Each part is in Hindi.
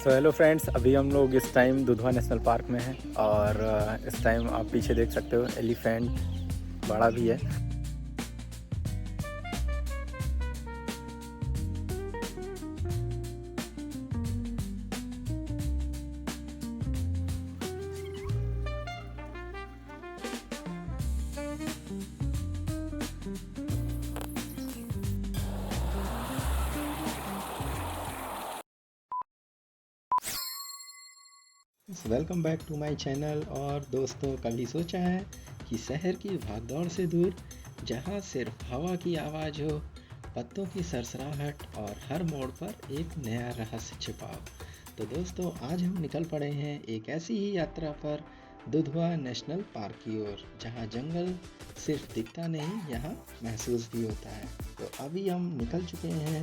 सो हेलो फ्रेंड्स, अभी हम लोग इस टाइम दुधवा नेशनल पार्क में हैं और इस टाइम आप पीछे देख सकते हो एलिफेंट बड़ा भी है। Welcome back to my channel. और दोस्तों, कभी सोचा है कि शहर की भागदौड़ से दूर, जहां सिर्फ हवा की आवाज़ हो, पत्तों की सरसराहट और हर मोड़ पर एक नया रहस्य छिपा हो। तो दोस्तों, आज हम निकल पड़े हैं एक ऐसी ही यात्रा पर, दुधवा नेशनल पार्क की ओर, जहां जंगल सिर्फ दिखता नहीं, यहाँ महसूस भी होता है। तो अभी हम निकल चुके हैं।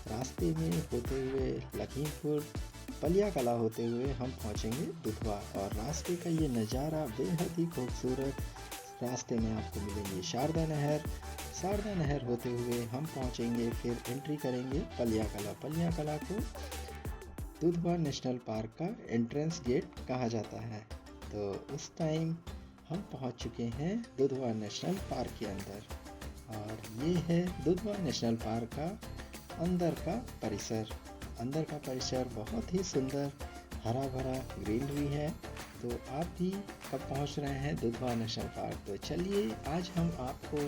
रास्ते में होते हुए लखीमपुर पलिया कला होते हुए हम पहुंचेंगे दुधवा, और रास्ते का ये नज़ारा बेहद ही खूबसूरत। रास्ते में आपको मिलेंगी शारदा नहर होते हुए हम पहुंचेंगे, फिर एंट्री करेंगे पलिया कला को दुधवा नेशनल पार्क का एंट्रेंस गेट कहा जाता है। तो उस टाइम हम पहुंच चुके हैं दुधवा नेशनल पार्क के अंदर, और ये है दुधवा नेशनल पार्क का अंदर का परिसर बहुत ही सुंदर, हरा भरा ग्रीनरी है। तो आप भी कब पहुंच रहे हैं दुधवा नेशनल पार्क? तो चलिए, आज हम आपको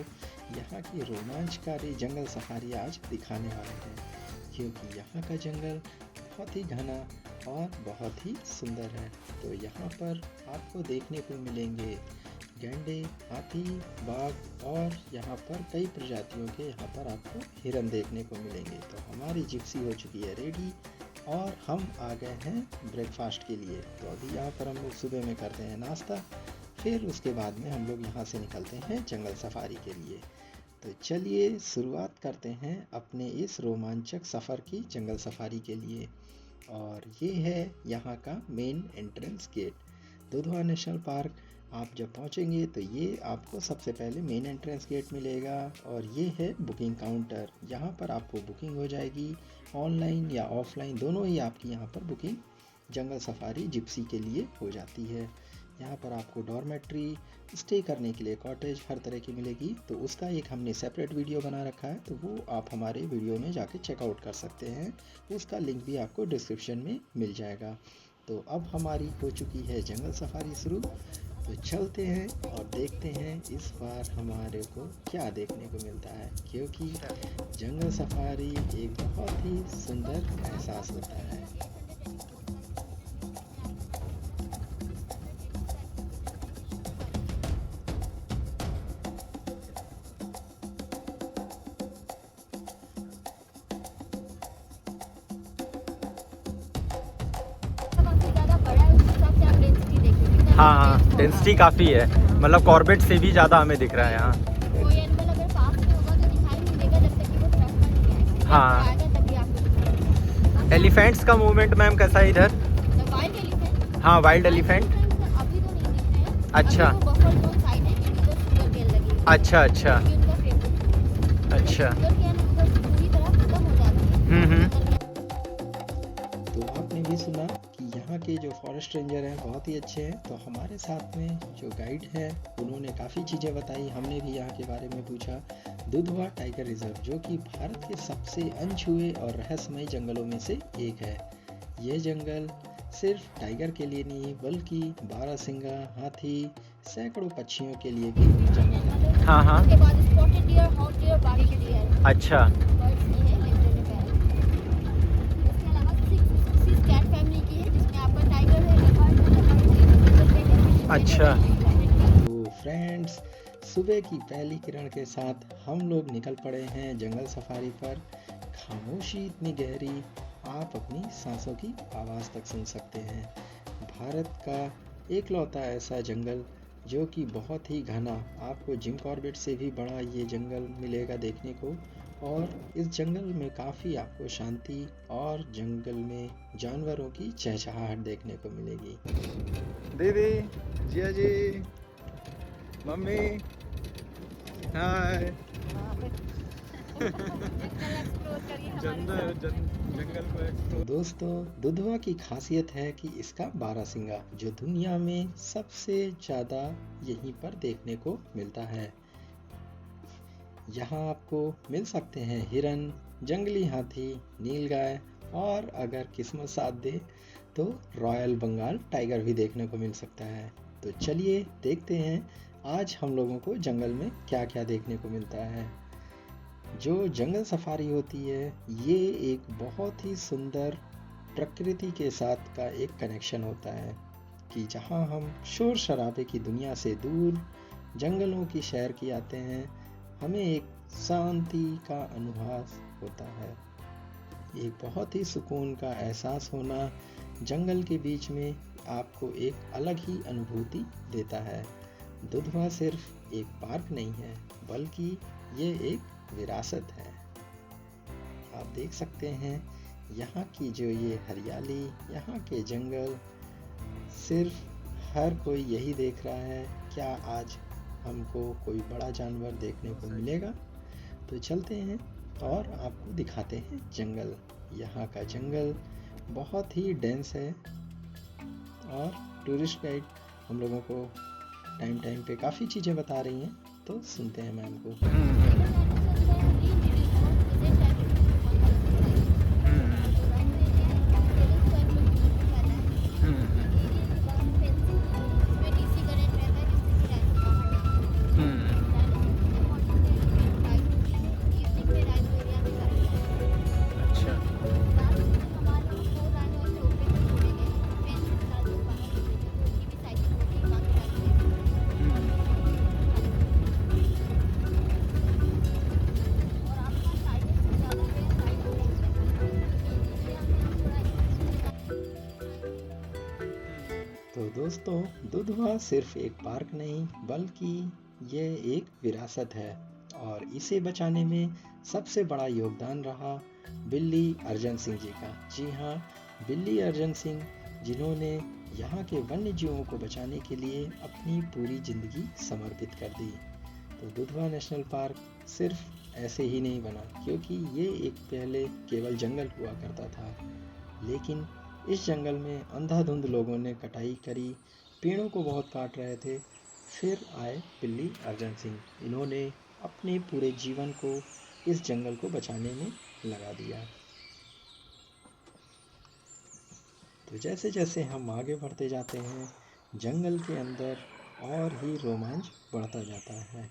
यहाँ की रोमांचकारी जंगल सफारी आज दिखाने वाले हैं, क्योंकि यहाँ का जंगल बहुत ही घना और बहुत ही सुंदर है। तो यहाँ पर आपको देखने को मिलेंगे गैंडे, हाथी, बाघ, और यहाँ पर कई प्रजातियों के यहाँ पर आपको हिरन देखने को मिलेंगे। तो हमारी जिप्सी हो चुकी है रेडी, और हम आ गए हैं ब्रेकफास्ट के लिए। तो अभी यहाँ पर हम लोग सुबह में करते हैं नाश्ता, फिर उसके बाद में हम लोग यहाँ से निकलते हैं जंगल सफारी के लिए। तो चलिए शुरुआत करते हैं अपने इस रोमांचक सफ़र की जंगल सफारी के लिए। और ये है यहाँ का main entrance gate Dudhwa national park. आप जब पहुँचेंगे तो ये आपको सबसे पहले मेन एंट्रेंस गेट मिलेगा, और ये है बुकिंग काउंटर। यहाँ पर आपको बुकिंग हो जाएगी, ऑनलाइन या ऑफलाइन दोनों ही आपकी यहाँ पर बुकिंग जंगल सफारी जिप्सी के लिए हो जाती है। यहाँ पर आपको डॉर्मेट्री, स्टे करने के लिए कॉटेज हर तरह की मिलेगी। तो उसका एक हमने सेपरेट वीडियो बना रखा है, तो वो आप हमारे वीडियो में जाके चेकआउट कर सकते हैं। उसका लिंक भी आपको डिस्क्रिप्शन में मिल जाएगा। तो अब हमारी हो चुकी है जंगल सफारी शुरू। तो चलते हैं और देखते हैं इस बार हमारे को क्या देखने को मिलता है, क्योंकि जंगल सफारी एक बहुत ही सुंदर एहसास होता है। हाँ, डेंसिटी काफ़ी है, मतलब कॉर्बेट से भी ज़्यादा हमें दिख रहा है यहाँ। कोई एनिमल अगर पास में होगा तो दिखाई नहीं देगा जब तक कि वो ट्रक पर नहीं आएगा। हाँ। आएगा तभी आपको दिखेगा। एलिफेंट्स का मूवमेंट मैम कैसा है इधर? Wild elephant? हाँ, वाइल्ड एलिफेंट। अभी तो नहीं दिख रहे हैं। अच्छा। अभी वो बफर जोन साइड है, क्योंकि उधर शुगर केन लगी हुई है। अच्छा अच्छा क्योंकि उनका फेवरेट है। अच्छा। शुगर केन उधर पूरी तरह खत्म हो जाती है। तो आपने भी सुना कि यहाँ के जो फॉरेस्ट रेंजर हैं बहुत ही अच्छे हैं। तो हमारे साथ में जो गाइड है उन्होंने काफ़ी चीज़ें बताई, हमने भी यहाँ के बारे में पूछा। दुधवा टाइगर रिजर्व, जो कि भारत के सबसे अनछुए और रहस्यमय जंगलों में से एक है। ये जंगल सिर्फ टाइगर के लिए नहीं, बल्कि बारहसिंगा, हाथी, सैकड़ों पक्षियों के लिए भी जंगल है। हाँ हाँ। उसके बाद स्पॉटेड डियर, हॉट डियर, बारिश डियर। अच्छा। बर्ड्स की है, लिमिटेड पैरेट। इसके अलावा 6 स्पीशीज कैट फैमिली की है, जिसमें आपका टाइगर है, लेपर्ड है, अच्छा। तो फ्रेंड्स, सुबह की पहली किरण के साथ हम लोग निकल पड़े हैं जंगल सफारी पर। खामोशी इतनी गहरी, आप अपनी सांसों की आवाज़ तक सुन सकते हैं। भारत का एकलौता ऐसा जंगल जो कि बहुत ही घना, आपको जिम कॉर्बेट से भी बड़ा ये जंगल मिलेगा देखने को। और इस जंगल में काफ़ी आपको शांति और जंगल में जानवरों की चहचहाहट देखने को मिलेगी। दीदी, जिया जी, मम्मी, हाय। जंगल एक्सप्लोर करिए हमारे साथ में। जंगल को तो दोस्तों, दुधवा की खासियत है कि इसका बारहसिंगा जो दुनिया में सबसे ज़्यादा यहीं पर देखने को मिलता है। यहाँ आपको मिल सकते हैं हिरन, जंगली हाथी, नीलगाय और अगर किस्मत साथ दे तो रॉयल बंगाल टाइगर भी देखने को मिल सकता है। तो चलिए देखते हैं आज हम लोगों को जंगल में क्या क्या देखने को मिलता है। जो जंगल सफारी होती है ये एक बहुत ही सुंदर प्रकृति के साथ का एक कनेक्शन होता है कि जहाँ हम शोर शराबे की दुनिया से दूर जंगलों की सैर की आते हैं, हमें एक शांति का अनुभव होता है। एक बहुत ही सुकून का एहसास होना जंगल के बीच में आपको एक अलग ही अनुभूति देता है। दुधवा सिर्फ एक पार्क नहीं है बल्कि ये एक विरासत है। आप देख सकते हैं यहाँ की जो ये हरियाली, यहाँ के जंगल, सिर्फ हर कोई यही देख रहा है क्या आज हमको कोई बड़ा जानवर देखने को मिलेगा। तो चलते हैं और आपको दिखाते हैं जंगल। यहाँ का जंगल बहुत ही डेंस है और टूरिस्ट गाइड हम लोगों को टाइम पे काफ़ी चीज़ें बता रही हैं, तो सुनते हैं मैम को। तो दोस्तों, दुधवा सिर्फ एक पार्क नहीं बल्कि ये एक विरासत है और इसे बचाने में सबसे बड़ा योगदान रहा बिल्ली अर्जन सिंह जी का। जी हाँ, बिल्ली अर्जन सिंह जिन्होंने यहाँ के वन्य जीवों को बचाने के लिए अपनी पूरी जिंदगी समर्पित कर दी। तो दुधवा नेशनल पार्क सिर्फ ऐसे ही नहीं बना क्योंकि ये एक पहले केवल जंगल हुआ करता था, लेकिन इस जंगल में अंधाधुंध लोगों ने कटाई करी, पेड़ों को बहुत काट रहे थे। फिर आए बिल्ली अर्जन सिंह, इन्होंने अपने पूरे जीवन को इस जंगल को बचाने में लगा दिया। तो जैसे जैसे हम आगे बढ़ते जाते हैं जंगल के अंदर और ही रोमांच बढ़ता जाता है।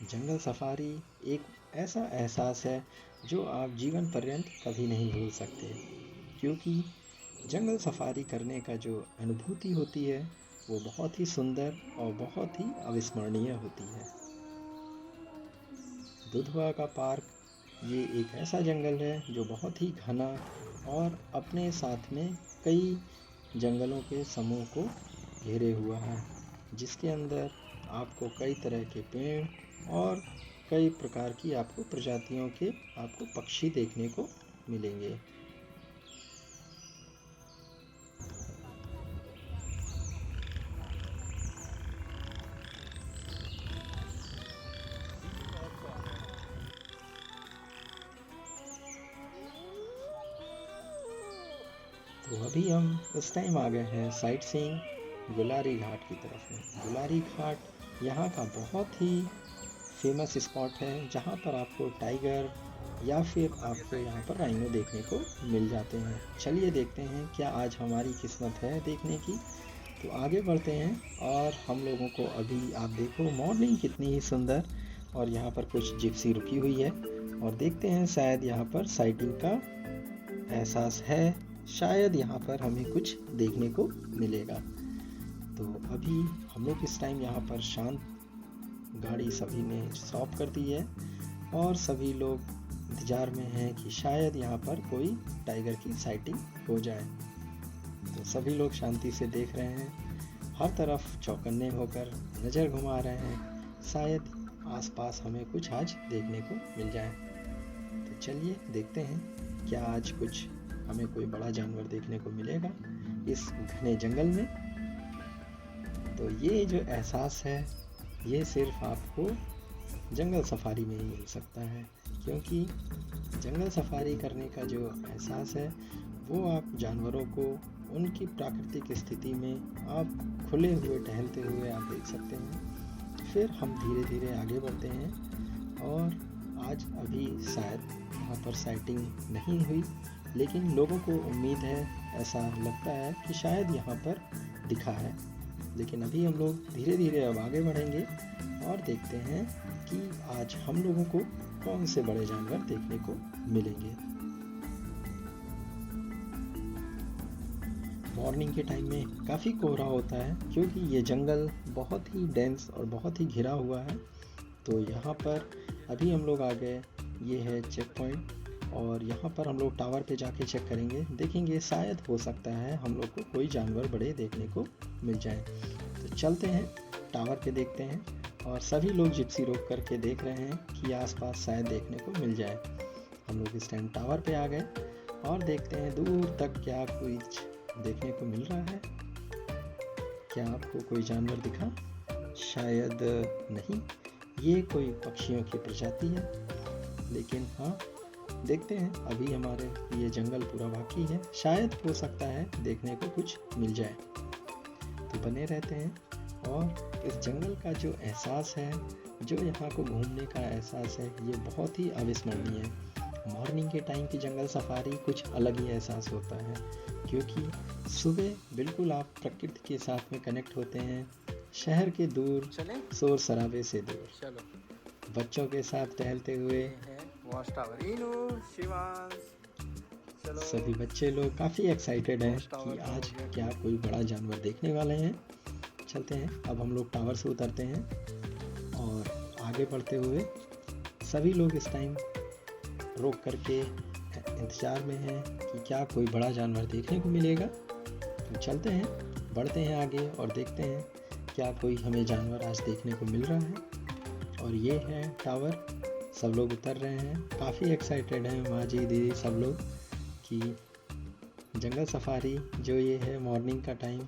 जंगल सफारी एक ऐसा एहसास है जो आप जीवन पर्यंत कभी नहीं भूल सकते, क्योंकि जंगल सफारी करने का जो अनुभूति होती है वो बहुत ही सुंदर और बहुत ही अविस्मरणीय होती है। दुधवा का पार्क ये एक ऐसा जंगल है जो बहुत ही घना और अपने साथ में कई जंगलों के समूह को घेरे हुआ है, जिसके अंदर आपको कई तरह के पेड़ और कई प्रकार की आपको प्रजातियों के आपको पक्षी देखने को मिलेंगे। तो अभी हम उस टाइम आ गए हैं साइट सीइंग गुलारी घाट की तरफ में। गुलारी घाट यहाँ का बहुत ही फेमस स्पॉट है जहाँ पर आपको टाइगर या फिर आपको यहाँ पर राइनो देखने को मिल जाते हैं। चलिए देखते हैं क्या आज हमारी किस्मत है देखने की। तो आगे बढ़ते हैं और हम लोगों को अभी आप देखो मॉर्निंग कितनी ही सुंदर, और यहाँ पर कुछ जिप्सी रुकी हुई है और देखते हैं शायद यहाँ पर साइटिंग का एहसास है, शायद यहाँ पर हमें कुछ देखने को मिलेगा। तो अभी हम लोग इस टाइम यहाँ पर शांत गाड़ी सभी ने स्टॉप कर दी है और सभी लोग इंतज़ार में हैं कि शायद यहाँ पर कोई टाइगर की साइटिंग हो जाए। तो सभी लोग शांति से देख रहे हैं, हर तरफ चौकन्ने होकर नज़र घुमा रहे हैं, शायद आसपास हमें कुछ आज देखने को मिल जाए। तो चलिए देखते हैं क्या आज कुछ हमें कोई बड़ा जानवर देखने को मिलेगा इस घने जंगल में। तो ये जो एहसास है ये सिर्फ आपको जंगल सफारी में ही मिल सकता है, क्योंकि जंगल सफारी करने का जो एहसास है वो आप जानवरों को उनकी प्राकृतिक स्थिति में आप खुले हुए टहलते हुए आप देख सकते हैं। फिर हम धीरे धीरे आगे बढ़ते हैं और आज अभी शायद वहाँ पर साइटिंग नहीं हुई, लेकिन लोगों को उम्मीद है, ऐसा लगता है कि शायद यहाँ पर दिखा है। लेकिन अभी हम लोग धीरे धीरे अब आगे बढ़ेंगे और देखते हैं कि आज हम लोगों को कौन से बड़े जानवर देखने को मिलेंगे। मॉर्निंग के टाइम में काफ़ी कोहरा होता है, क्योंकि ये जंगल बहुत ही डेंस और बहुत ही घिरा हुआ है। तो यहाँ पर अभी हम लोग आ गए, ये है चेक पॉइंट, और यहाँ पर हम लोग टावर पे जाके चेक करेंगे, देखेंगे शायद हो सकता है हम लोग को कोई जानवर बड़े देखने को मिल जाए। तो चलते हैं टावर पे देखते हैं, और सभी लोग जिप्सी रोक करके देख रहे हैं कि आसपास शायद देखने को मिल जाए। हम लोग इस टाइम टावर पे आ गए और देखते हैं दूर तक क्या कुछ देखने को मिल रहा है। क्या आपको कोई जानवर दिखा? शायद नहीं, ये कोई पक्षियों की प्रजाति है, लेकिन हाँ देखते हैं। अभी हमारे ये जंगल पूरा बाकी है, शायद हो सकता है देखने को कुछ मिल जाए। तो बने रहते हैं, और इस जंगल का जो एहसास है, जो यहाँ को घूमने का एहसास है, ये बहुत ही अविस्मरणीय है। मॉर्निंग के टाइम की जंगल सफारी कुछ अलग ही एहसास होता है, क्योंकि सुबह बिल्कुल आप प्रकृति के साथ में कनेक्ट होते हैं, शहर के दूर, शोर शराबे से दूर। चलो बच्चों के साथ टहलते हुए वॉच टावर। इनू, शिवांश, चलो। सभी बच्चे लोग काफ़ी एक्साइटेड हैं कि आज क्या कोई बड़ा जानवर देखने वाले हैं। चलते हैं, अब हम लोग टावर से उतरते हैं और आगे बढ़ते हुए सभी लोग इस टाइम रोक करके इंतज़ार में हैं कि क्या कोई बड़ा जानवर देखने को मिलेगा। तो चलते हैं, बढ़ते हैं आगे और देखते हैं क्या कोई हमें जानवर आज देखने को मिल रहा है। और ये है टावर, सब लोग उतर रहे हैं, काफ़ी एक्साइटेड हैं माँ जी, दीदी, सब लोग कि जंगल सफारी जो ये है मॉर्निंग का टाइम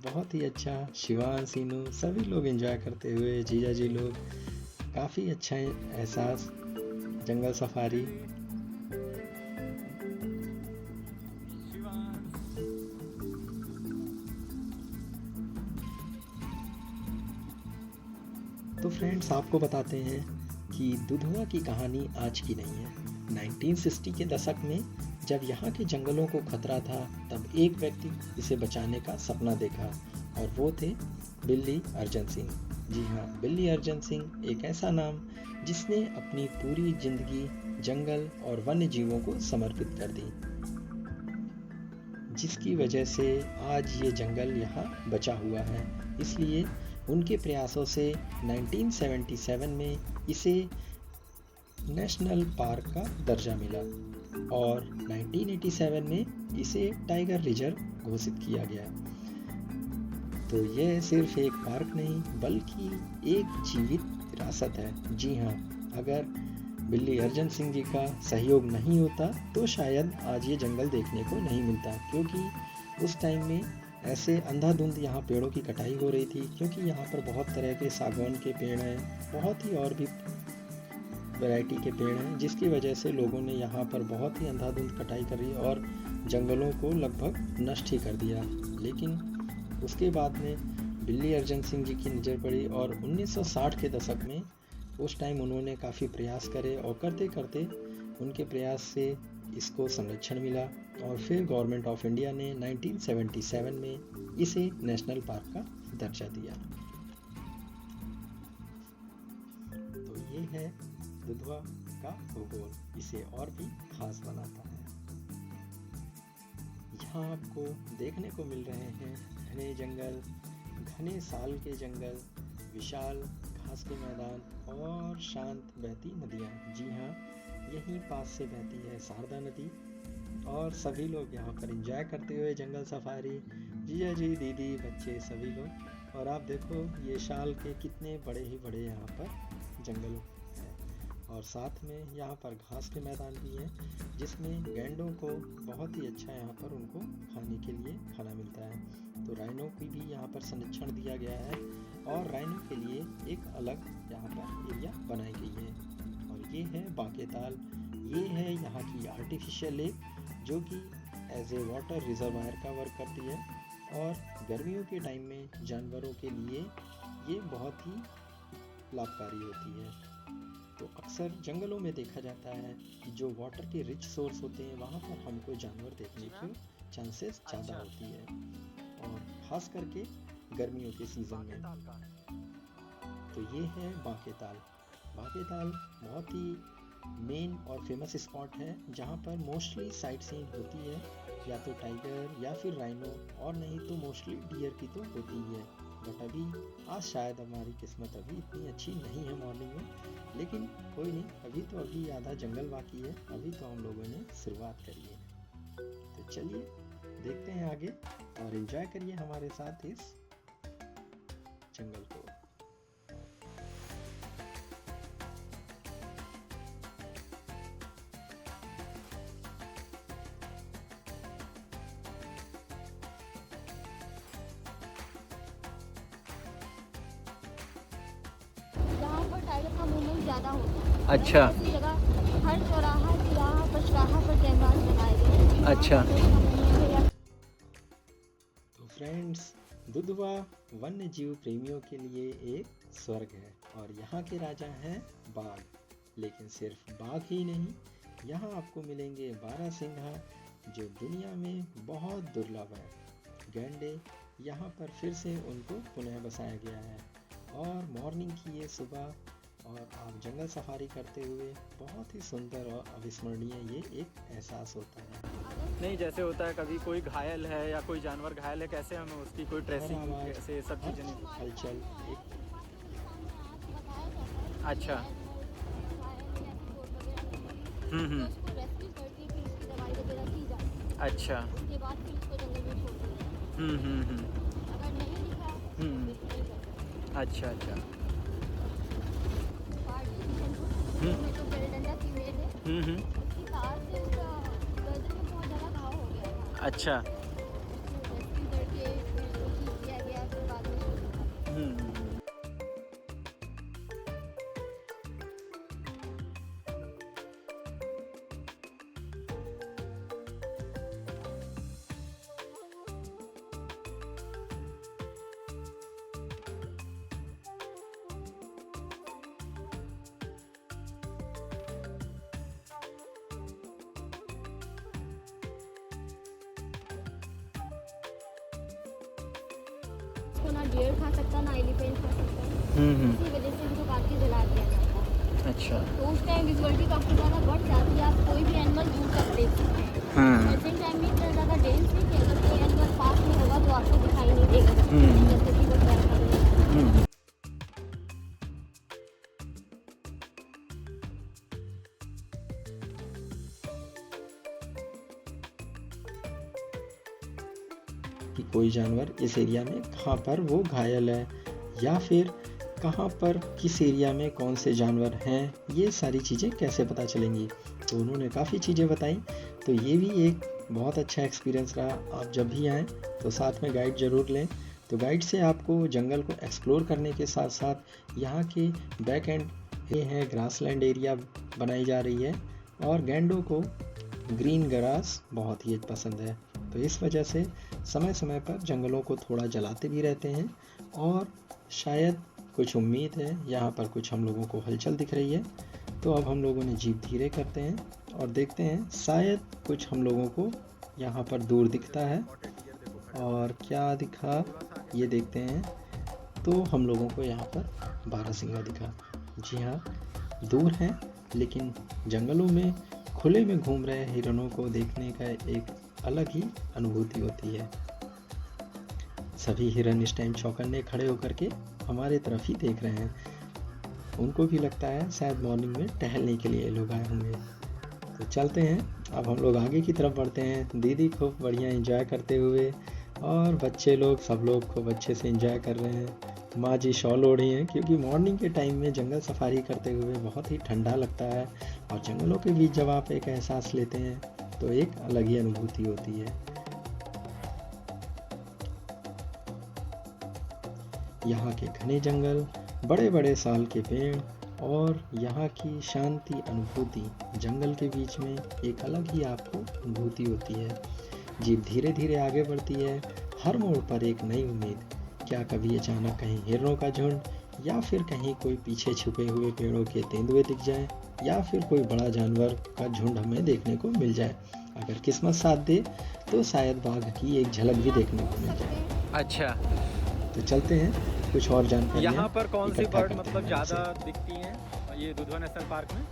बहुत ही अच्छा। शिवान, सीनू सभी लोग एंजॉय करते हुए, जीजा जी लोग, काफ़ी अच्छा एहसास जंगल सफारी। तो फ्रेंड्स, आपको बताते हैं कि दुधवा की कहानी आज की नहीं है। 1960 के दशक में जब यहाँ के जंगलों को खतरा था, तब एक व्यक्ति इसे बचाने का सपना देखा, और वो थे बिल्ली अर्जन सिंह। जी हाँ, बिल्ली अर्जन सिंह एक ऐसा नाम जिसने अपनी पूरी जिंदगी जंगल और वन्य जीवों को समर्पित कर दी, जिसकी वजह से आज ये जंगल यहाँ बचा हुआ है। इसलिए उनके प्रयासों से 1977 में इसे नेशनल पार्क का दर्जा मिला, और 1987 में इसे टाइगर रिजर्व घोषित किया गया। तो यह सिर्फ एक पार्क नहीं, बल्कि एक जीवित विरासत है। जी हाँ, अगर बिल्ली अर्जन सिंह जी का सहयोग नहीं होता तो शायद आज ये जंगल देखने को नहीं मिलता, क्योंकि उस टाइम में ऐसे अंधाधुंध यहाँ पेड़ों की कटाई हो रही थी, क्योंकि यहाँ पर बहुत तरह के सागवान के पेड़ हैं, बहुत ही और भी वैरायटी के पेड़ हैं, जिसकी वजह से लोगों ने यहाँ पर बहुत ही अंधाधुंध कटाई करी और जंगलों को लगभग नष्ट ही कर दिया। लेकिन उसके बाद में बिल्ली अर्जन सिंह जी की नज़र पड़ी, और 1960 के दशक में उस टाइम उन्होंने काफ़ी प्रयास करे, और करते करते उनके प्रयास से इसको संरक्षण मिला, और फिर गवर्नमेंट ऑफ इंडिया ने 1977 में इसे नेशनल पार्क का दर्जा दिया। तो ये है दुधवा का भूगोल, इसे और भी खास बनाता है। यहाँ आपको देखने को मिल रहे हैं घने जंगल, घने साल के जंगल, विशाल घास के मैदान और शांत बहती नदियाँ। जी हाँ, यहीं पास से बहती है शारदा नदी, और सभी लोग यहाँ पर एंजॉय करते हुए जंगल सफारी, जीजा जी, दीदी, बच्चे सभी लोग। और आप देखो ये शाल के कितने बड़े ही बड़े यहाँ पर जंगल हैं, और साथ में यहाँ पर घास के मैदान भी हैं जिसमें गैंडों को बहुत ही अच्छा यहाँ पर उनको खाने के लिए खाना मिलता है। तो राइनो की भी यहाँ पर संरक्षण दिया गया है और राइनो के लिए एक अलग यहाँ पर एरिया बनाई गई है। और ये है बाकेताल, ये है यहाँ की आर्टिफिशियल लेक जो कि एज ए वाटर रिजर्वायर का वर्क करती है और गर्मियों के टाइम में जानवरों के लिए ये बहुत ही लाभकारी होती है। तो अक्सर जंगलों में देखा जाता है कि जो वाटर के रिच सोर्स होते हैं वहाँ पर हमको जानवर देखने के चांसेस ज़्यादा होती है और ख़ास करके गर्मियों के सीज़न में। तो ये है बाकेताल। बाकेताल बहुत ही मेन और फेमस स्पॉट है जहाँ पर मोस्टली साइट सीइंग होती है, या तो टाइगर या फिर राइनो और नहीं तो मोस्टली डियर की तो होती ही है। बट अभी आज शायद हमारी किस्मत अभी इतनी अच्छी नहीं है मॉर्निंग में, लेकिन कोई नहीं, अभी आधा जंगल बाकी है, अभी तो हम लोगों ने शुरुआत करी है। तो चलिए देखते हैं आगे और एंजॉय करिए हमारे साथ इस जंगल को। टाइगर का मूवमेंट ज़्यादा होता है। अच्छा। ऐसी जगह हर चौराहा तिराहा पचराहा पर कैमरास लगाए गए हैं। अच्छा। तो फ्रेंड्स, दुधवा वन्य जीव प्रेमियों के लिए एक स्वर्ग है और यहाँ के राजा हैं बाघ। लेकिन सिर्फ बाघ ही नहीं, यहाँ आपको मिलेंगे बारहसिंघा जो दुनिया में बहुत दुर्लभ है। गैंडे, यहाँ पर फिर से उनको पुनः बसाया गया है और मॉर्निंग की ये सुबह और आप जंगल सफारी करते हुए बहुत ही सुंदर और अविस्मरणीय ये एक एहसास होता है। नहीं, जैसे होता है कभी कोई घायल है या कोई जानवर घायल है, कैसे हमें उसकी कोई ट्रेसिंग कैसे सब चीज़ें नहीं। हलचल एक अच्छा। अच्छा। उसके बाद फिर उसको जंगल में छोड़ दिया। अगर नहीं दिखा तो फिर नहीं करना। अच्छा अच्छा। में तो बेलडंडा की वेट है। उसकी तार से उसका गर्दन में बहुत ज़्यादा घाव हो गया था। अच्छा। रेस्क्यू करके फिर वो ठीक किया गया, फिर बाद में छोड़ दिया। उसको ना डियर खा सकता ना एलिफेंट खा सकता, इसी वजह से उनको काट के जला दिया जाता है। अच्छा। तो उस टाइम विजुअलिटी काफ़ी ज़्यादा बढ़ जाती है, आप कोई भी एनिमल दूर तक देख सकते हैं। प्रेजेंट टाइम में इतना ज़्यादा डेंस है कि अगर कोई एनिमल पास में होगा तो आपको दिखाई नहीं देगा, जैसे कि वो ट्रैक कर रहे हैं। कि कोई जानवर इस एरिया में कहाँ पर वो घायल है या फिर कहाँ पर किस एरिया में कौन से जानवर हैं, ये सारी चीज़ें कैसे पता चलेंगी। तो उन्होंने काफ़ी चीज़ें बताई। तो ये भी एक बहुत अच्छा एक्सपीरियंस रहा। आप जब भी आएँ तो साथ में गाइड ज़रूर लें। तो गाइड से आपको जंगल को एक्सप्लोर करने के साथ साथ यहाँ के बैक एंड ये है ग्रासलैंड एरिया बनाई जा रही है और गैंडों को ग्रीन ग्रास बहुत ही पसंद है। तो इस वजह से समय समय पर जंगलों को थोड़ा जलाते भी रहते हैं और शायद कुछ उम्मीद है, यहाँ पर कुछ हम लोगों को हलचल दिख रही है। तो अब हम लोगों ने जीप धीरे करते हैं और देखते हैं शायद कुछ हम लोगों को यहाँ पर दूर दिखता है। और क्या दिखा ये देखते हैं। तो हम लोगों को यहाँ पर बारहसिंघा दिखा। जी हाँ, दूर है लेकिन जंगलों में खुले में घूम रहे हिरणों को देखने का एक अलग ही अनुभूति होती है। सभी हिरन इस टाइम चौकन्ने खड़े होकर के हमारे तरफ ही देख रहे हैं। उनको भी लगता है शायद मॉर्निंग में टहलने के लिए लोग आए होंगे। तो चलते हैं, अब हम लोग आगे की तरफ बढ़ते हैं। दीदी खूब बढ़िया एंजॉय करते हुए और बच्चे लोग सब लोग खूब अच्छे से एंजॉय कर रहे हैं। माँ जी शॉल ओढ़ी हैं क्योंकि मॉर्निंग के टाइम में जंगल सफारी करते हुए बहुत ही ठंडा लगता है और जंगलों के बीच जब आप एक एहसास लेते हैं तो एक अलग ही अनुभूति होती है। यहाँ के घने जंगल, बड़े बड़े साल के पेड़ और यहाँ की शांति अनुभूति, जंगल के बीच में एक अलग ही आपको अनुभूति होती है। जीप धीरे धीरे आगे बढ़ती है, हर मोड़ पर एक नई उम्मीद। क्या कभी अचानक कहीं हिरणों का झुंड या फिर कहीं कोई पीछे छुपे हुए पेड़ों के तेंदुए दिख जाए या फिर कोई बड़ा जानवर का झुंड हमें देखने को मिल जाए। अगर किस्मत साथ दे तो शायद बाघ की एक झलक भी देखने को मिल जाए। अच्छा, तो चलते हैं कुछ और जानकारी यहाँ पर कौन सी बर्ड मतलब ज़्यादा दिखती हैं ये दुधवा नेशनल पार्क में?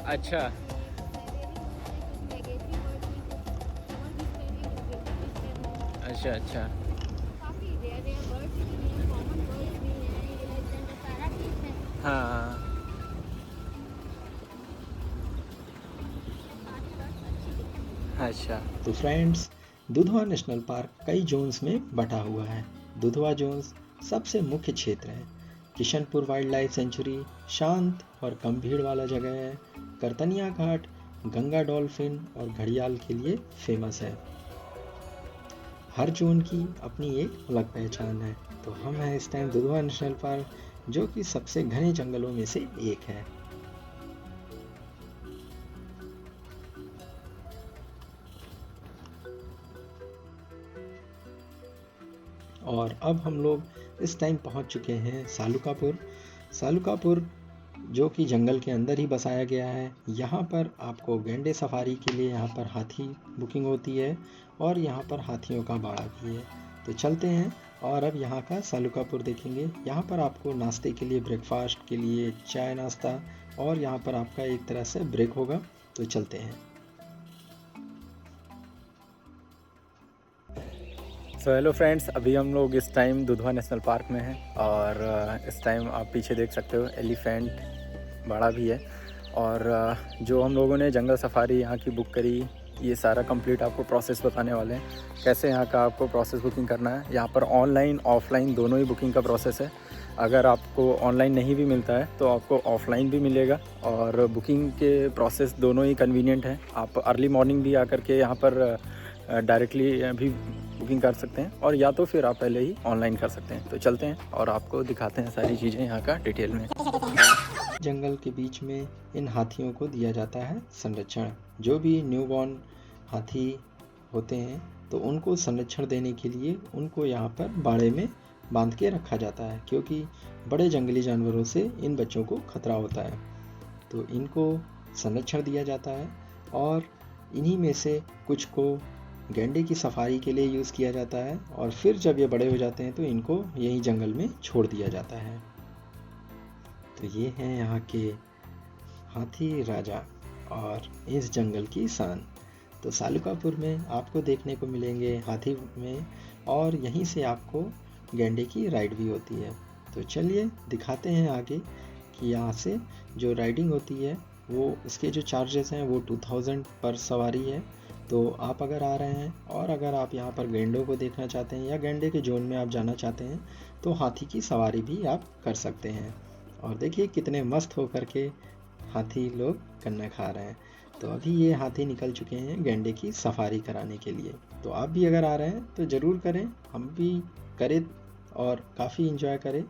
अच्छा, अच्छा अच्छा। हाँ, अच्छा। तो फ्रेंड्स, दुधवा नेशनल पार्क कई जोन्स में बटा हुआ है। दुधवा जोन्स सबसे मुख्य क्षेत्र है। किशनपुर वाइल्ड लाइफ सेंचुरी शांत और कम भीड़ वाला जगह है। करतनिया घाट गंगा डॉल्फिन और घड़ियाल के लिए फेमस है। हर जोन की अपनी एक अलग पहचान है। तो हम हैं इस टाइम दुधवा नेशनल पार्क, जो कि सबसे घने जंगलों में से एक है। और अब हम लोग इस टाइम पहुंच चुके हैं सालुकापुर। सालुकापुर जो कि जंगल के अंदर ही बसाया गया है। यहाँ पर आपको गैंडे सफारी के लिए यहाँ पर हाथी बुकिंग होती है और यहाँ पर हाथियों का बाड़ा भी है। तो चलते हैं और अब यहाँ का सालुकापुर देखेंगे। यहाँ पर आपको नाश्ते के लिए, ब्रेकफास्ट के लिए चाय नाश्ता और यहाँ पर आपका एक तरह से ब्रेक होगा। तो चलते हैं। सो हेलो फ्रेंड्स, अभी हम लोग इस टाइम दुधवा नेशनल पार्क में हैं और इस टाइम आप पीछे देख सकते हो एलिफेंट बाड़ा भी है। और जो हम लोगों ने जंगल सफारी यहाँ की बुक करी, ये सारा कंप्लीट आपको प्रोसेस बताने वाले हैं, कैसे यहाँ का आपको प्रोसेस बुकिंग करना है। यहाँ पर ऑनलाइन ऑफलाइन दोनों ही बुकिंग का प्रोसेस है। अगर आपको ऑनलाइन नहीं भी मिलता है तो आपको ऑफलाइन भी मिलेगा और बुकिंग के प्रोसेस दोनों ही कन्वीनियंट हैं। आप अर्ली मॉर्निंग भी आकर के यहाँ पर डायरेक्टली भी बुकिंग कर सकते हैं और या तो फिर आप पहले ही ऑनलाइन कर सकते हैं। तो चलते हैं और आपको दिखाते हैं सारी चीज़ें यहाँ का डिटेल में। जंगल के बीच में इन हाथियों को दिया जाता है संरक्षण। जो भी न्यूबॉर्न हाथी होते हैं तो उनको संरक्षण देने के लिए उनको यहाँ पर बाड़े में बांध के रखा जाता है, क्योंकि बड़े जंगली जानवरों से इन बच्चों को खतरा होता है। तो इनको संरक्षण दिया जाता है और इन्हीं में से कुछ को गैंडे की सफारी के लिए यूज़ किया जाता है और फिर जब ये बड़े हो जाते हैं तो इनको यहीं जंगल में छोड़ दिया जाता है। तो ये हैं यहाँ के हाथी राजा और इस जंगल की शान। तो सालुकापुर में आपको देखने को मिलेंगे हाथी में और यहीं से आपको गैंडे की राइड भी होती है। तो चलिए दिखाते हैं आगे कि यहाँ से जो राइडिंग होती है वो इसके जो चार्जेस हैं वो 2000 पर सवारी है। तो आप अगर आ रहे हैं और अगर आप यहाँ पर गैंडों को देखना चाहते हैं या गैंडे के जोन में आप जाना चाहते हैं तो हाथी की सवारी भी आप कर सकते हैं। और देखिए कितने मस्त होकर के हाथी लोग गन्ना खा रहे हैं। तो अभी ये हाथी निकल चुके हैं गैंडे की सफारी कराने के लिए। तो आप भी अगर आ रहे हैं तो ज़रूर करें, हम भी करें और काफ़ी इंजॉय करें।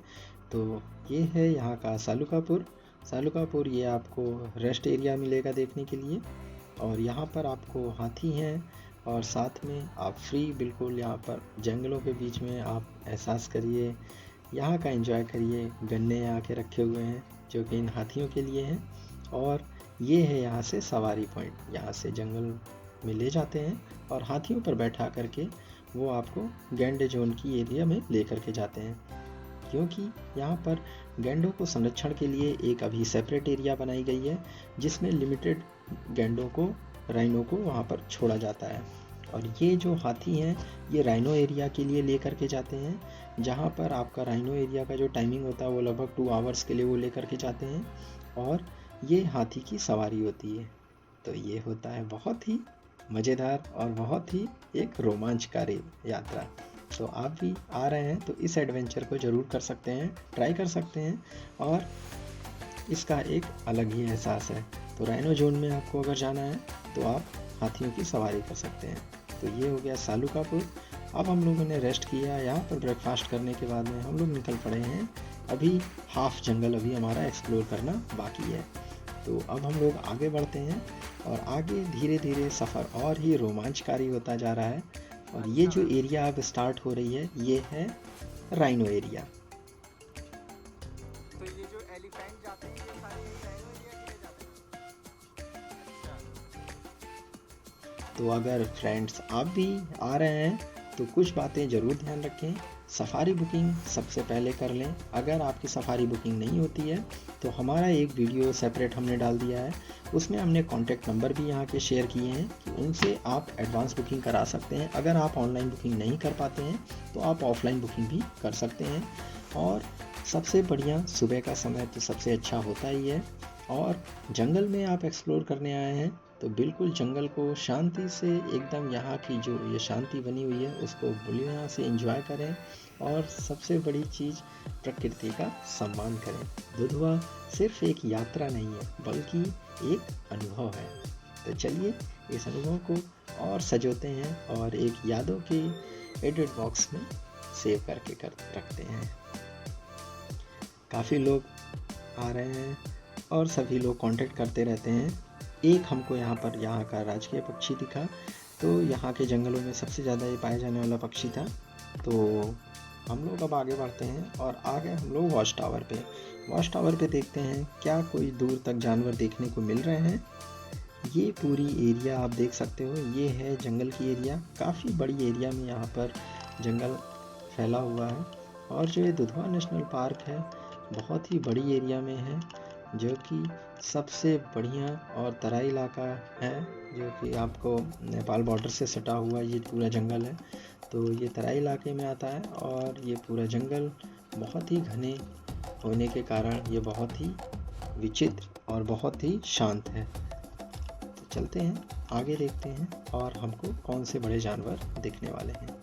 तो ये है यहाँ का सालुकापुर। सालुकापुर ये आपको रेस्ट एरिया मिलेगा देखने के लिए और यहाँ पर आपको हाथी हैं और साथ में आप फ्री बिल्कुल यहाँ पर जंगलों के बीच में आप एहसास करिए, यहाँ का एंजॉय करिए। गन्ने यहाँ के रखे हुए हैं जो कि इन हाथियों के लिए हैं और ये है यहाँ से सवारी पॉइंट। यहाँ से जंगल में ले जाते हैं और हाथियों पर बैठा करके वो आपको गैंडे जोन की एरिया में ले करके जाते हैं, क्योंकि यहाँ पर गैंडों को संरक्षण के लिए एक अभी सेपरेट एरिया बनाई गई है जिसमें लिमिटेड गैंडों को, राइनो को वहाँ पर छोड़ा जाता है। और ये जो हाथी हैं ये राइनो एरिया के लिए ले करके जाते हैं, जहाँ पर आपका राइनो एरिया का जो टाइमिंग होता है वो लगभग 2 आवर्स के लिए वो ले करके जाते हैं और ये हाथी की सवारी होती है। तो ये होता है बहुत ही मज़ेदार और बहुत ही एक रोमांचकारी यात्रा। तो आप भी आ रहे हैं तो इस एडवेंचर को ज़रूर कर सकते हैं, ट्राई कर सकते हैं और इसका एक अलग ही एहसास है। तो राइनो जोन में आपको अगर जाना है तो आप हाथियों की सवारी कर सकते हैं। तो ये हो गया सालुकापुर। अब हम लोगों ने रेस्ट किया, यहाँ पर ब्रेकफास्ट करने के बाद में हम लोग निकल पड़े हैं। अभी हाफ जंगल अभी हमारा एक्सप्लोर करना बाकी है। तो अब हम लोग आगे बढ़ते हैं और आगे धीरे धीरे सफ़र और ही रोमांचकारी होता जा रहा है। और ये जो एरिया अब स्टार्ट हो रही है ये है राइनो एरिया। तो ये जो एलिफेंट जाते हैं ये सारे राइनो एरिया के लिए जाते हैं। तो अगर फ्रेंड्स आप भी आ रहे हैं तो कुछ बातें ज़रूर ध्यान रखें। सफारी बुकिंग सबसे पहले कर लें। अगर आपकी सफारी बुकिंग नहीं होती है तो हमारा एक वीडियो सेपरेट हमने डाल दिया है, उसमें हमने कॉन्टैक्ट नंबर भी यहाँ के शेयर किए हैं कि उनसे आप एडवांस बुकिंग करा सकते हैं। अगर आप ऑनलाइन बुकिंग नहीं कर पाते हैं तो आप ऑफलाइन बुकिंग भी कर सकते हैं। और सबसे बढ़िया सुबह का समय तो सबसे अच्छा होता ही है। और जंगल में आप एक्सप्लोर करने आए हैं तो बिल्कुल जंगल को शांति से एकदम यहाँ की जो ये शांति बनी हुई है उसको बढ़िया से एंजॉय करें। और सबसे बड़ी चीज़ प्रकृति का सम्मान करें। दुधवा सिर्फ एक यात्रा नहीं है बल्कि एक अनुभव है। तो चलिए इस अनुभव को और सजोते हैं और एक यादों के एडिट बॉक्स में सेव करके रखते हैं। काफ़ी लोग आ रहे हैं और सभी लोग कांटेक्ट करते रहते हैं। एक हमको यहाँ का राजकीय पक्षी दिखा, तो यहाँ के जंगलों में सबसे ज़्यादा ये पाया जाने वाला पक्षी था। तो हम लोग अब आगे बढ़ते हैं और आगे हम लोग वॉच टावर पे देखते हैं क्या कोई दूर तक जानवर देखने को मिल रहे हैं। ये पूरी एरिया आप देख सकते हो, ये है जंगल की एरिया। काफ़ी बड़ी एरिया में यहाँ पर जंगल फैला हुआ है। और जो ये दुधवा नेशनल पार्क है बहुत ही बड़ी एरिया में है, जो कि सबसे बढ़िया और तराई इलाका है, जो कि आपको नेपाल बॉर्डर से सटा हुआ ये पूरा जंगल है। तो ये तराई इलाके में आता है और ये पूरा जंगल बहुत ही घने होने के कारण ये बहुत ही विचित्र और बहुत ही शांत है। तो चलते हैं आगे, देखते हैं और हमको कौन से बड़े जानवर दिखने वाले हैं।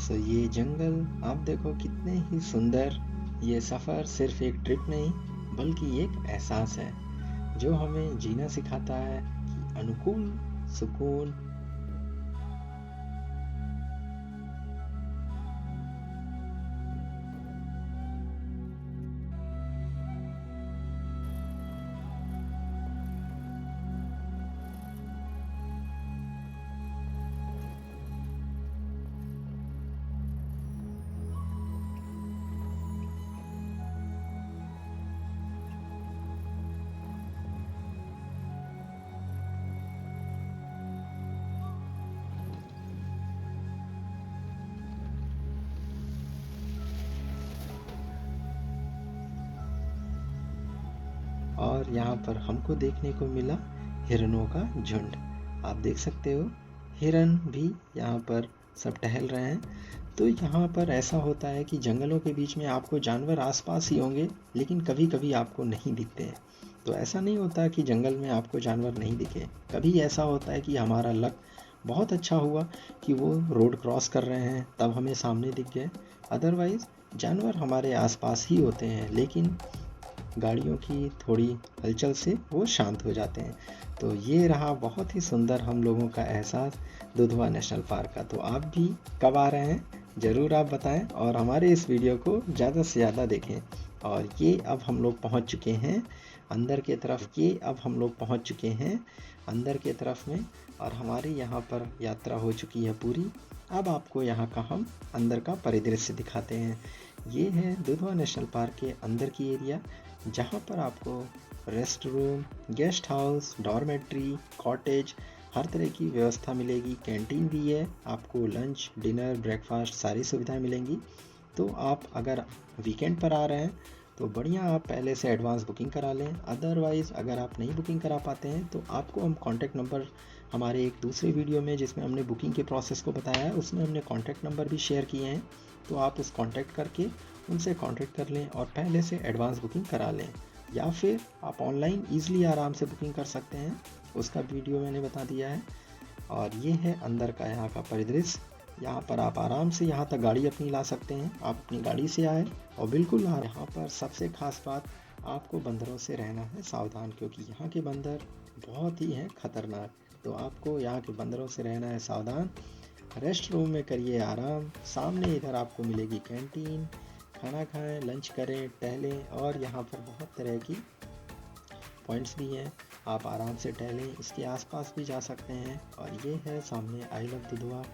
तो ये जंगल आप देखो कितने ही सुंदर। ये सफ़र सिर्फ एक ट्रिप नहीं बल्कि एक एहसास है जो हमें जीना सिखाता है कि अनुकूल सुकून और यहाँ पर हमको देखने को मिला हिरणों का झुंड। आप देख सकते हो हिरन भी यहाँ पर सब टहल रहे हैं। तो यहाँ पर ऐसा होता है कि जंगलों के बीच में आपको जानवर आसपास ही होंगे लेकिन कभी कभी आपको नहीं दिखते हैं। तो ऐसा नहीं होता कि जंगल में आपको जानवर नहीं दिखे। कभी ऐसा होता है कि हमारा लक बहुत अच्छा हुआ कि वो रोड क्रॉस कर रहे हैं तब हमें सामने दिख गए। अदरवाइज़ जानवर हमारे आसपास ही होते हैं लेकिन गाड़ियों की थोड़ी हलचल से वो शांत हो जाते हैं। तो ये रहा बहुत ही सुंदर हम लोगों का एहसास दुधवा नेशनल पार्क का। तो आप भी कब आ रहे हैं ज़रूर आप बताएं और हमारे इस वीडियो को ज़्यादा से ज़्यादा देखें। और ये अब हम लोग पहुंच चुके हैं अंदर के तरफ। अंदर के तरफ में और हमारी यहाँ पर यात्रा हो चुकी है पूरी। अब आपको यहाँ का हम अंदर का परिदृश्य दिखाते हैं। ये है दुधवा नेशनल पार्क के अंदर की एरिया, जहाँ पर आपको rest room, guest house, dormitory, cottage हर तरह की व्यवस्था मिलेगी। कैंटीन भी है, आपको लंच, डिनर, ब्रेकफास्ट सारी सुविधाएं मिलेंगी। तो आप अगर वीकेंड पर आ रहे हैं तो बढ़िया आप पहले से एडवांस बुकिंग करा लें। अदरवाइज़ अगर आप नहीं बुकिंग करा पाते हैं तो आपको हम कॉन्टैक्ट नंबर हमारे एक दूसरे वीडियो में जिसमें हमने बुकिंग के प्रोसेस को बताया है, उसमें हमने कॉन्टैक्ट नंबर भी शेयर किए हैं, तो आप उस कॉन्टैक्ट करके उनसे कॉन्टैक्ट कर लें और पहले से एडवांस बुकिंग करा लें, या फिर आप ऑनलाइन ईज़िली आराम से बुकिंग कर सकते हैं, उसका वीडियो मैंने बता दिया है। और ये है अंदर का यहाँ का परिदृश्य। यहाँ पर आप आराम से यहाँ तक गाड़ी अपनी ला सकते हैं, आप अपनी गाड़ी से आए और बिल्कुल यहाँ पर सबसे ख़ास बात, आपको बंदरों से रहना है सावधान, क्योंकि यहाँ के बंदर बहुत ही हैं खतरनाक। तो आपको यहाँ के बंदरों से रहना है सावधान। रेस्ट रूम में करिए आराम, सामने इधर आपको मिलेगी कैंटीन, खाना खाएं, लंच करें, टहलें, और यहाँ पर बहुत तरह की पॉइंट्स भी हैं, आप आराम से टहलें, इसके आसपास भी जा सकते हैं। और ये है सामने आई लव दुधवा,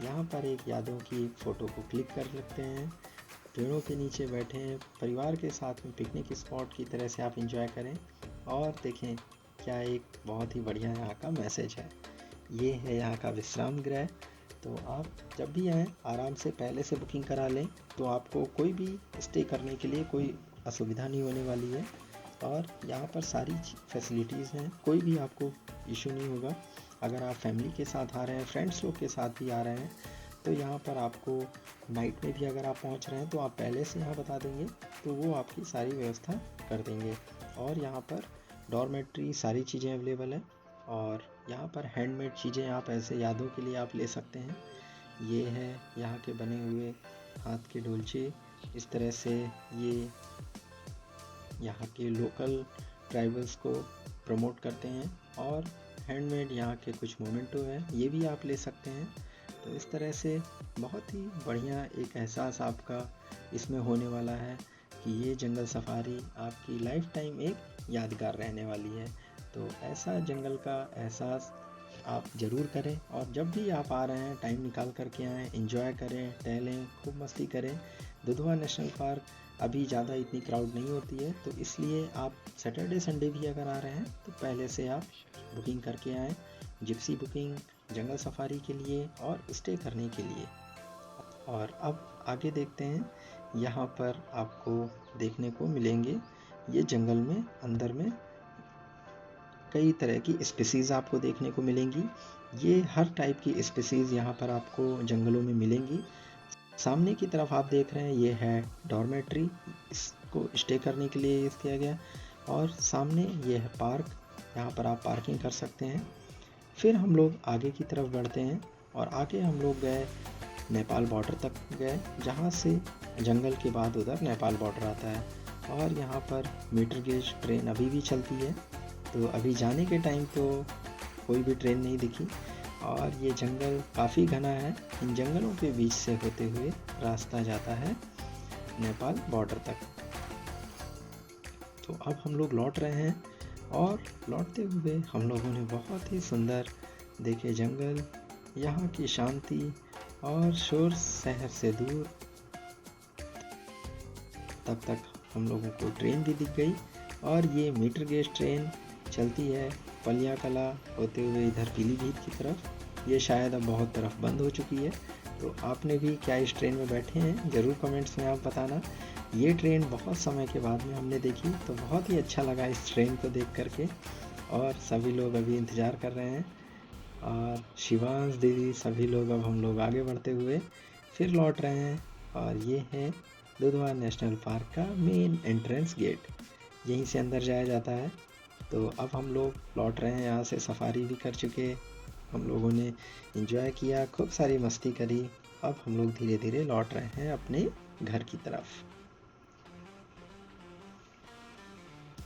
यहाँ पर एक यादों की फ़ोटो को क्लिक कर सकते हैं, पेड़ों के नीचे बैठे हैं, परिवार के साथ में पिकनिक स्पॉट की तरह से आप एंजॉय करें। और देखें क्या एक बहुत ही बढ़िया यहाँ का मैसेज है। ये है यहाँ का विश्राम गृह, तो आप जब भी आएँ आराम से पहले से बुकिंग करा लें, तो आपको कोई भी स्टे करने के लिए कोई असुविधा नहीं होने वाली है। और यहाँ पर सारी फैसिलिटीज़ हैं, कोई भी आपको इशू नहीं होगा। अगर आप फैमिली के साथ आ रहे हैं, फ्रेंड्स लोग के साथ भी आ रहे हैं, तो यहाँ पर आपको नाइट में भी अगर आप पहुँच रहे हैं तो आप पहले से यहाँ बता देंगे, तो वो आपकी सारी व्यवस्था कर देंगे। और यहाँ पर डॉर्मेट्री सारी चीज़ें अवेलेबल हैं, और यहाँ पर हैंडमेड चीज़ें आप ऐसे यादों के लिए आप ले सकते हैं। ये है यहाँ के बने हुए हाथ के डोलचे, इस तरह से ये यहाँ के लोकल ट्राइबल्स को प्रमोट करते हैं। और हैंडमेड यहाँ के कुछ मोमेंटो हैं, ये भी आप ले सकते हैं। तो इस तरह से बहुत ही बढ़िया एक एहसास आपका इसमें होने वाला है कि ये जंगल सफारी आपकी लाइफ टाइम एक यादगार रहने वाली है। तो ऐसा जंगल का एहसास आप ज़रूर करें, और जब भी आप आ रहे हैं टाइम निकाल कर के आएँ, एंजॉय करें, टहलें, खूब मस्ती करें। दुधवा नेशनल पार्क अभी ज़्यादा इतनी क्राउड नहीं होती है, तो इसलिए आप सैटरडे संडे भी अगर आ रहे हैं तो पहले से आप बुकिंग करके आएँ, जिप्सी बुकिंग, जंगल सफारी के लिए और स्टे करने के लिए। और अब आगे देखते हैं, यहाँ पर आपको देखने को मिलेंगे ये जंगल में अंदर में कई तरह की स्पीसीज़ आपको देखने को मिलेंगी। ये हर टाइप की स्पीसीज़ यहाँ पर आपको जंगलों में मिलेंगी। सामने की तरफ आप देख रहे हैं ये है डॉर्मेट्री, इसको स्टे करने के लिए यूज़ किया गया। और सामने ये है पार्क, यहाँ पर आप पार्किंग कर सकते हैं। फिर हम लोग आगे की तरफ बढ़ते हैं, और आगे हम लोग गए नेपाल बॉर्डर तक गए, जहाँ से जंगल के बाद उधर नेपाल बॉर्डर आता है। और यहाँ पर मीटर गेज ट्रेन अभी भी चलती है, तो अभी जाने के टाइम तो कोई भी ट्रेन नहीं दिखी। और ये जंगल काफ़ी घना है, इन जंगलों के बीच से होते हुए रास्ता जाता है नेपाल बॉर्डर तक। तो अब हम लोग लौट रहे हैं, और लौटते हुए हम लोगों ने बहुत ही सुंदर देखे जंगल, यहाँ की शांति और शोर शहर से दूर। तब तक हम लोगों को ट्रेन भी दिख गई, और ये मीटर गेज ट्रेन चलती है पलिया कला होते हुए इधर पीलीभीत की तरफ। ये शायद अब बहुत तरफ बंद हो चुकी है, तो आपने भी क्या इस ट्रेन में बैठे हैं ज़रूर कमेंट्स में आप बताना। ये ट्रेन बहुत समय के बाद में हमने देखी, तो बहुत ही अच्छा लगा इस ट्रेन को देख करके। और सभी लोग अभी इंतज़ार कर रहे हैं, और शिवांश दीदी सभी लोग, अब हम लोग आगे बढ़ते हुए फिर लौट रहे हैं। और ये है दुधवा नेशनल पार्क का मेन एंट्रेंस गेट, यहीं से अंदर जाया जाता है। तो अब हम लोग लौट रहे हैं, यहाँ से सफारी भी कर चुके, हम लोगों ने एंजॉय किया, खूब सारी मस्ती करी। अब हम लोग धीरे धीरे लौट रहे हैं अपने घर की तरफ।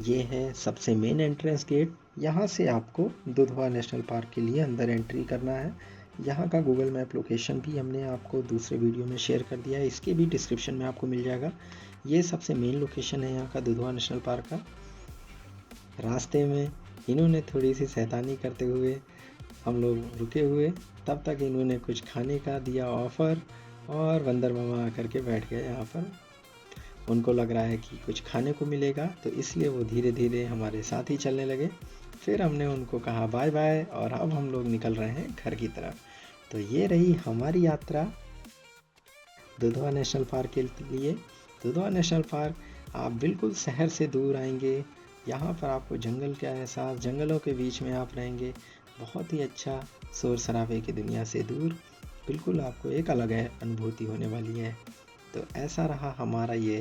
ये है सबसे मेन एंट्रेंस गेट, यहाँ से आपको दुधवा नेशनल पार्क के लिए अंदर एंट्री करना है। यहाँ का गूगल मैप लोकेशन भी हमने आपको दूसरे वीडियो में शेयर कर दिया है, इसके भी डिस्क्रिप्शन में आपको मिल जाएगा। ये सबसे मेन लोकेशन है यहाँ का दुधवा नेशनल पार्क का। रास्ते में इन्होंने थोड़ी सी शैतानी करते हुए हम लोग रुके हुए, तब तक इन्होंने कुछ खाने का दिया ऑफ़र, और बंदर मामा आकर के बैठ गए यहाँ पर। उनको लग रहा है कि कुछ खाने को मिलेगा, तो इसलिए वो धीरे धीरे हमारे साथ ही चलने लगे। फिर हमने उनको कहा बाय बाय, और अब हम लोग निकल रहे हैं घर की तरफ। तो ये रही हमारी यात्रा दुधवा नेशनल पार्क के लिए। दुधवा नेशनल पार्क आप बिल्कुल शहर से दूर आएंगे, यहाँ पर आपको जंगल का एहसास, जंगलों के बीच में आप रहेंगे, बहुत ही अच्छा, शोर शराबे की दुनिया से दूर, बिल्कुल आपको एक अलग है अनुभूति होने वाली है। तो ऐसा रहा हमारा ये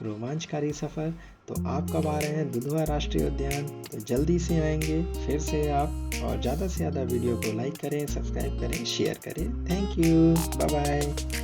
रोमांचकारी सफ़र। तो आप कब आ रहे हैं दुधवा राष्ट्रीय उद्यान? तो जल्दी से आएंगे फिर से आप, और ज़्यादा से ज़्यादा वीडियो को लाइक करें, सब्सक्राइब करें, शेयर करें। Thank you, bye bye.